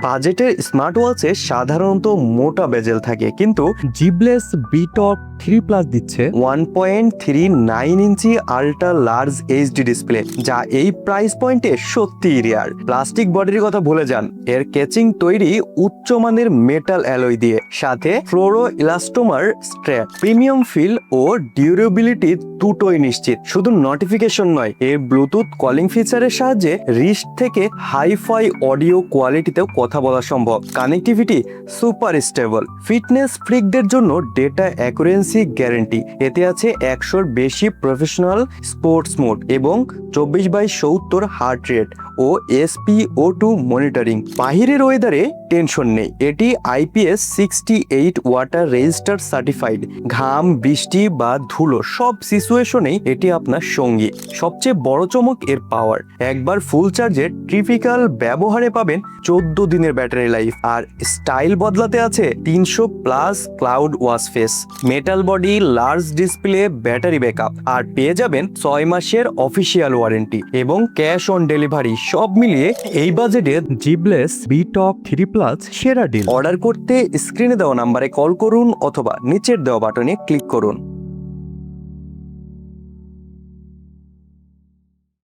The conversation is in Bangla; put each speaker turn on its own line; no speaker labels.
বাজেটের স্মার্ট ওয়াচে সাধারণত মোটা বেজেল থাকে, কিন্তু
জিবলেস বিটক 3 প্লাস দিচ্ছে
1.39 ইঞ্চি আল্ট্রা লার্জ এইচডি ডিসপ্লে, যা এই প্রাইস পয়েন্টে সত্যি রেয়ার। প্লাস্টিক বডির কথা ভুলে যান, এর কেচিং তৈরি উচ্চমানের মেটাল অ্যালয় দিয়ে, সাথে fluoroelastomer strap. Premium feel ও ডিউরেবিলিটি দুটোই নিশ্চিত। শুধু নোটিফিকেশন নয়, এর ব্লুটুথ কলিং ফিচারের সাহায্যে রিস্ট থেকে হাইফাই অডিও কোয়ালিটিতেও কথা বলা সম্ভব। Connectivity super stable. ফিটনেস ফ্রিকদের জন্য ডেটা অ্যাকুরেন্সি গ্যারান্টি। এতে আছে 100-র বেশি প্রফেশনাল স্পোর্টস মোড এবং 24/70 হার্ট রেট ও SpO2 মনিটরিং। বাহিরের ওয়েদারে টেনশন নেই, এটি IPS 68 ওয়াটার রেজিস্টার সার্টিফাইড। ঘাম, বৃষ্টি বা ধুলো সব সিচুয়েশনেই এটি আপনার সঙ্গী। সবচেয়ে বড় চমক এর পাওয়ার। একবার ফুল চার্জে টিপিক্যাল ব্যবহারে পাবেন 14 দিনের ব্যাটারি লাইফ। আর স্টাইল বদলাতে আছে 300+ cloud watch face, metal body, large display, battery backup, আর পেয়ে যাবেন 6 মাসের অফিসিয়াল ওয়ারেন্টি এবং ক্যাশ অন ডেলিভারি। সব মিলিয়ে এই বাজেটে
জিবলেস বিটক 3 প্লাস সেরা ডিল।
অর্ডার করতে স্ক্রিনে দেওয়া নাম্বারে কল করুন অথবা নিচের দেওয়া বাটনে ক্লিক করুন।